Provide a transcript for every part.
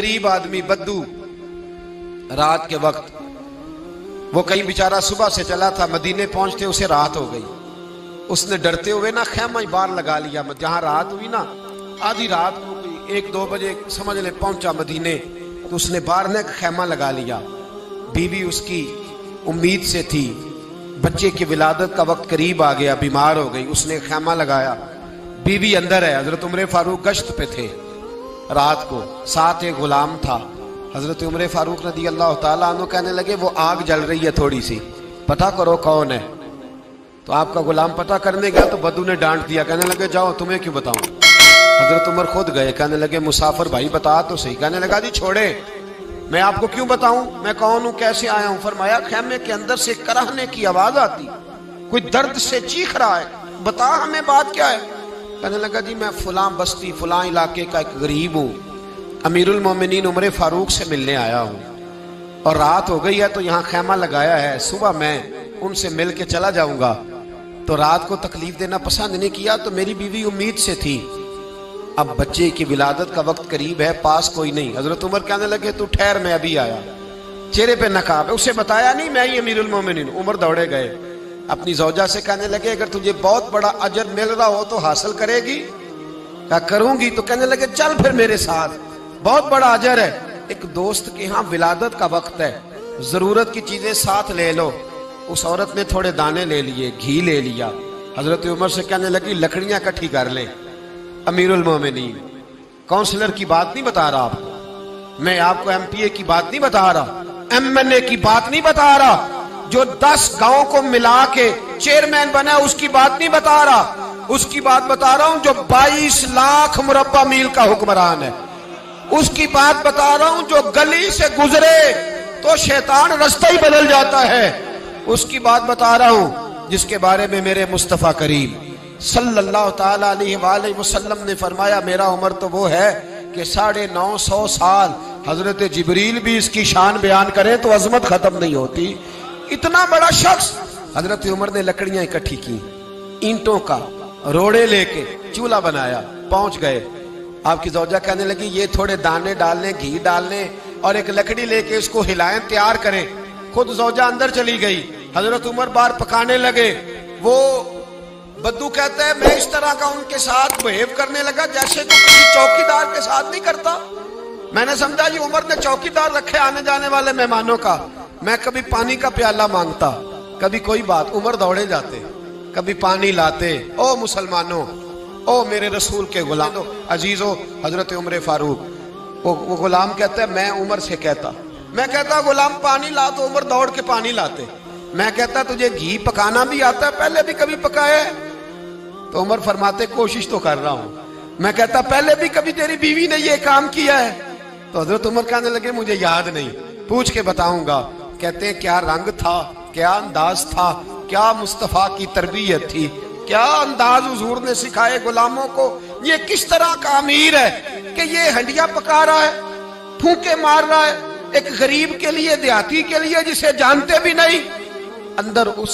गरीब आदमी बद्दू रात के वक्त, वो कहीं बेचारा सुबह से चला था, मदीने पहुंचते उसे रात हो गई। उसने डरते हुए ना खैमा ही बाहर लगा लिया। जहां रात हुई ना, आधी रात को 1-2 बजे समझ ले पहुंचा मदीने, तो उसने बाहर ने खैमा लगा लिया। बीवी उसकी उम्मीद से थी, बच्चे की विलादत का वक्त करीब आ गया, बीमार हो गई, उसने खैमा लगाया। बीवी अंदर है, हजरत उमर फारूक गश्त पे थे रात को, साथ एक गुलाम था। हजरत उमर फारूक रज़ी अल्लाह ताला अन्हु कहने लगे वो आग जल रही है थोड़ी सी, पता करो कौन है। तो आपका गुलाम पता करने गया तो बद्दू ने डांट दिया, कहने लगे जाओ तुम्हें क्यों बताऊं। हजरत उमर खुद गए, कहने लगे मुसाफिर भाई बता तो सही। कहने लगा जी छोड़े, मैं आपको क्यों बताऊं, मैं कौन हूं, कैसे आया हूं। फरमाया खैमे के अंदर से कराहने की आवाज आती, कोई दर्द से चीख रहा है, बता हमें बात क्या है। कहने लगा जी मैं फुला बस्ती फुला इलाके का एक गरीब हूं, अमीरुल मोमिनीन उमर फारूक से मिलने आया हूं, और रात हो गई है तो यहाँ खैमा लगाया है, सुबह मैं उनसे मिल के चला जाऊंगा। तो रात को तकलीफ देना पसंद नहीं किया, तो मेरी बीवी उम्मीद से थी, अब बच्चे की विलादत का वक्त करीब है, पास कोई नहीं। हजरत उमर कहने लगे तू ठहर, मैं अभी आया। चेहरे पे नकाब है, उसे बताया नहीं मैं ही अमीरुल मोमिनीन। उमर दौड़े गए, अपनी जौजा से कहने लगे अगर तुझे बहुत बड़ा अजर मिल रहा हो तो हासिल करेगी। क्या करूंगी। तो कहने लगे चल फिर मेरे साथ, बहुत बड़ा अजर है। एक दोस्त के यहाँ विलादत का वक्त है, जरूरत की चीजें साथ ले लो। उस औरत ने थोड़े दाने ले लिए, घी ले लिया। हजरत उमर से कहने लगी लकड़ियां इकट्ठी कर ले। अमीरुल मोमिनीन, काउंसलर की बात नहीं बता रहा आपको, मैं आपको एमपीए की बात नहीं बता रहा, एमएनए की बात नहीं बता रहा, जो 10 गांव को मिला के चेयरमैन बना उसकी बात नहीं बता रहा, उसकी बात बता रहा हूं जो 22 लाख मुरब्बा मील का हुक्मरान है। उसकी बात बता रहा हूं जो गली से गुजरे तो शैतान रास्ता ही बदल जाता है। उसकी बात बता रहा हूं जिसके बारे में मेरे मुस्तफा करीम सल्लल्लाहु ताला अलैहि वसल्लम ने फरमाया मेरा उम्र तो वो है कि 950 साल हजरत जिब्रील भी इसकी शान बयान करें तो अजमत खत्म नहीं होती। इतना बड़ा शख्स। हजरत उमर ने लकड़ियां इकट्ठी की, ईंटों का रोड़े लेके चूल्हा बनाया, पहुंच गए। आपकी जौजा कहने लगी ये थोड़े दाने डालने, घी डालने और एक लकड़ी लेके इसको हिलाएं, तैयार करें। खुद जौजा अंदर चली गई, हजरत उमर बाहर पकाने लगे। वो बद्दू कहता है मैं इस तरह का उनके साथ बिहेव करने लगा जैसे तो किसी चौकीदार के साथ नहीं करता। मैंने समझा ये उमर ने चौकीदार रखे आने जाने वाले मेहमानों का। मैं कभी पानी का प्याला मांगता, कभी कोई बात, उमर दौड़े जाते, कभी पानी लाते। ओ मुसलमानों, ओ मेरे रसूल के गुलाम अजीजो, हजरत उमर फारूक। वो गुलाम कहता है मैं उमर से कहता, मैं कहता गुलाम पानी ला, तो उमर दौड़ के पानी लाते। मैं कहता तुझे घी पकाना भी आता है, पहले भी कभी पकाया है? तो उमर फरमाते कोशिश तो कर रहा हूं। मैं कहता पहले भी कभी तेरी बीवी ने ये काम किया है? तो हजरत उमर कहने लगे मुझे याद नहीं, पूछ के बताऊंगा। कहते क्या रंग था, क्या अंदाज था, क्या मुस्तफा की तरबियत थी, क्या अंदाज हुजूर ने सिखाए गुलामों को। ये किस तरह का अमीर है कि ये हंडिया पका रहा है, फूंके मार रहा है एक गरीब के लिए, देहाती के लिए जिसे जानते भी नहीं। अंदर उस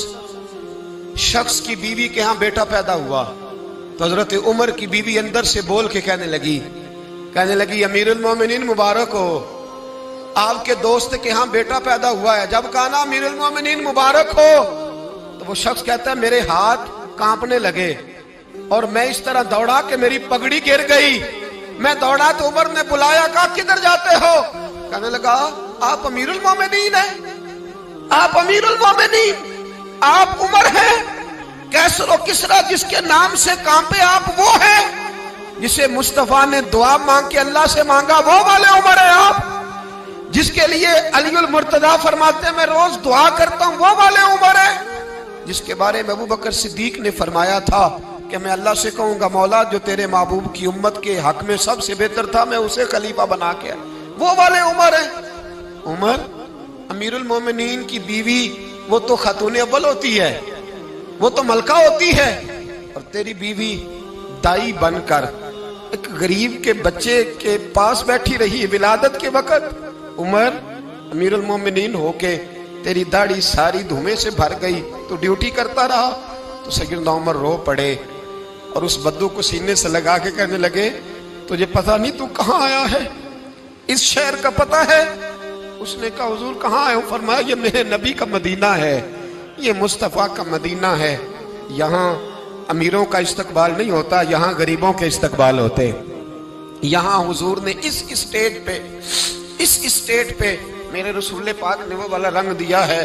शख्स की बीवी के यहाँ बेटा पैदा हुआ तो हजरत उमर की बीवी अंदर से बोल के कहने लगी अमीरुल मोमिनीन मुबारक हो, आपके दोस्त के यहाँ बेटा पैदा हुआ है। जब कहा ना अमीरुल मोमिनीन मुबारक हो, तो वो शख्स कहता है मेरे हाथ कांपने लगे और मैं इस तरह दौड़ा कि मेरी पगड़ी गिर गई। मैं दौड़ा तो उमर ने बुलाया, कहा किधर जाते हो? कहने लगा आप अमीरुल मोमिनीन हैं, आप अमीरुल मोमिनीन, आप उमर हैं। कैसर और किसरा जिसके नाम से कांपे आप वो हैं, जिसे मुस्तफा ने दुआ मांग के अल्लाह से मांगा वो वाले उमर है आप, जिसके लिए अलीउल मुर्तजा फरमाते मैं रोज दुआ करता हूं वो वाले उमर है, जिसके बारे में अबू बकर सिद्दीक ने फरमाया था कि मैं अल्लाह से कहूंगा मौला जो तेरे महबूब की उम्मत के हक में सबसे बेहतर था मैं उसे खलीफा बना के, वो वाले उमर है। उमर अमीरुल मोमिनीन की बीवी वो तो खातून अव्वल होती है, वो तो मलका होती है, और तेरी बीवी दाई बनकर एक गरीब के बच्चे के पास बैठी रही विलादत के वक्त। उमर अमीरुल मोमिनीन होके तेरी दाढ़ी सारी धुएं से भर गई, तो ड्यूटी करता रहा। तो सैयदना उमर रो पड़े और उस बद्दू को सीने से लगा के कहने लगे तुझे पता नहीं तू कहाँ आया है? इस शहर का पता है? उसने कहा हुजूर कहाँ है? फरमाया ये मेरे नबी का मदीना है, ये मुस्तफ़ा का मदीना है। यहाँ अमीरों का इस्तकबाल नहीं होता, यहाँ गरीबों के इस्तकबाल होते। यहाँ हुजूर ने इस स्टेट पे मेरे रसूल पाक ने वो वाला रंग दिया है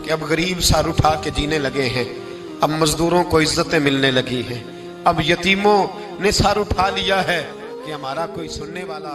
कि अब गरीब सार उठा के जीने लगे हैं, अब मजदूरों को इज्जतें मिलने लगी हैं, अब यतीमों ने सार उठा लिया है कि हमारा कोई सुनने वाला